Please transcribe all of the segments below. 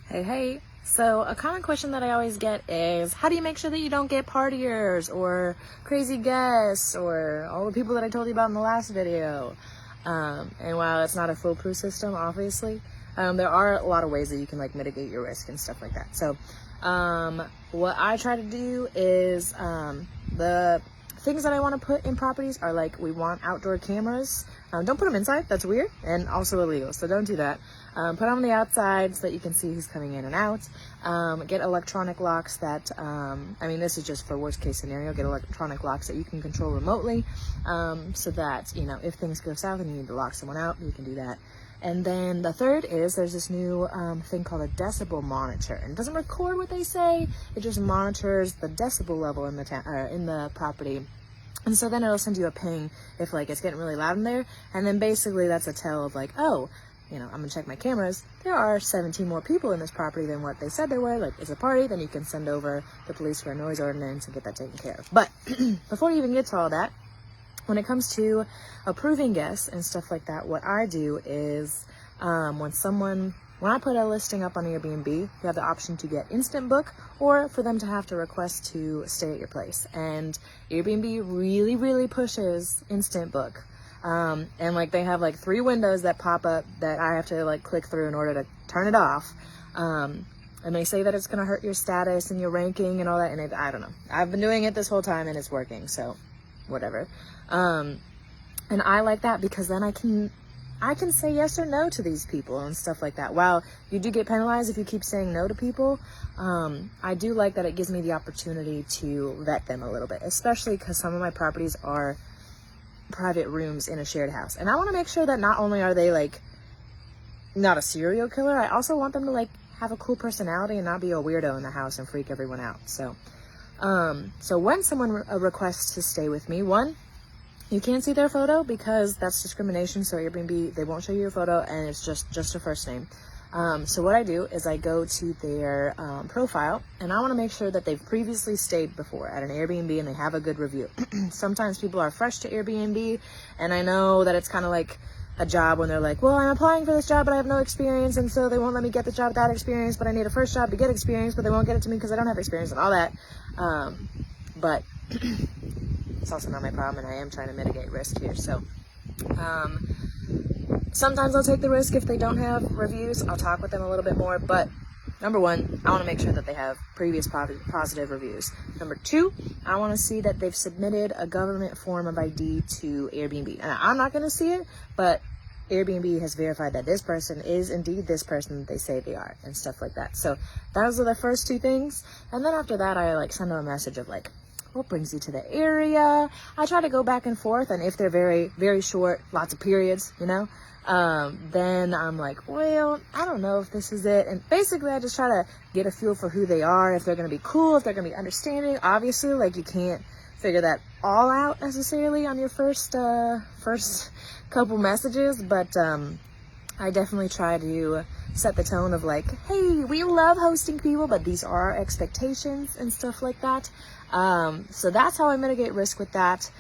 Hey. So a common question that I always get is, how do you make sure that you don't get partiers or crazy guests or all the people that I told you about in the last video? And while it's not a foolproof system, obviously, there are a lot of ways that you can like mitigate your risk and stuff like that. So what I try to do is the things that I want to put in properties are like, we want outdoor cameras. Don't put them inside, that's weird and also illegal, so don't do that. Put them on the outside so that you can see who's coming in and out. Get electronic locks that, this is just for worst case scenario, get electronic locks that you can control remotely, so that, if things go south and you need to lock someone out, you can do that. And then the third is there's this new thing called a decibel monitor, and it doesn't record what they say, it just monitors the decibel level in the property. And so then it'll send you a ping if like it's getting really loud in there, and then basically that's a tell of like, oh, I'm gonna check my cameras, there are 17 more people in this property than what they said there were, like it's a party. Then you can send over the police for a noise ordinance and get that taken care of. But before you even get to all that, when it comes to approving guests and stuff like that, what I do is when I put a listing up on Airbnb, you have the option to get instant book or for them to have to request to stay at your place. And Airbnb really, really pushes instant book. And like they have like 3 windows that pop up that I have to like click through in order to turn it off. And they say that it's going to hurt your status and your ranking and all that. And I don't know. I've been doing it this whole time and it's working. So whatever. And I like that because then I can say yes or no to these people and stuff like that. While you do get penalized if you keep saying no to people, I do like that it gives me the opportunity to vet them a little bit, especially because some of my properties are private rooms in a shared house. And I want to make sure that not only are they like not a serial killer, I also want them to like have a cool personality and not be a weirdo in the house and freak everyone out. So when someone requests to stay with me, one, you can't see their photo because that's discrimination. So Airbnb, they won't show you your photo and it's just a first name. So what I do is I go to their profile and I want to make sure that they've previously stayed before at an Airbnb and they have a good review. Sometimes people are fresh to Airbnb, and I know that it's kind of like a job when they're like, well, I'm applying for this job but I have no experience, and so they won't let me get the job without experience, but I need a first job to get experience, but they won't get it to me because I don't have experience and all that. But it's also not my problem, and I am trying to mitigate risk here. So sometimes I'll take the risk if they don't have reviews. I'll talk with them a little bit more, but number one, I want to make sure that they have previous positive reviews. Number two, I want to see that they've submitted a government form of ID to Airbnb. And I'm not going to see it, but Airbnb has verified that this person is indeed this person that they say they are and stuff like that. So those are the first 2 things. And then after that, I like send them a message of like, what brings you to the area? I try to go back and forth, and if they're very, very short, lots of periods, then I'm like, well, I don't know if this is it. And basically I just try to get a feel for who they are, if they're going to be cool, if they're going to be understanding. Obviously, like, you can't figure that all out necessarily on your first couple messages, but I definitely try to set the tone of like, hey, we love hosting people, but these are our expectations and stuff like that. So that's how I mitigate risk with that.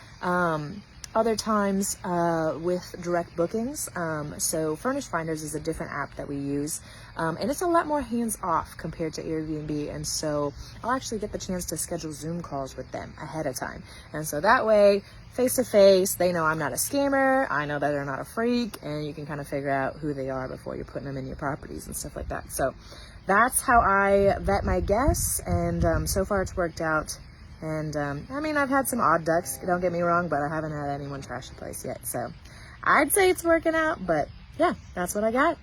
Other times with direct bookings, so Furnish Finders is a different app that we use, and it's a lot more hands-off compared to Airbnb, and so I'll actually get the chance to schedule Zoom calls with them ahead of time, and so that way, face-to-face, they know I'm not a scammer, I know that they're not a freak, and you can kind of figure out who they are before you're putting them in your properties and stuff like that. So that's how I vet my guests, and so far it's worked out. And I've had some odd ducks, don't get me wrong, but I haven't had anyone trash the place yet. So I'd say it's working out, but yeah, that's what I got.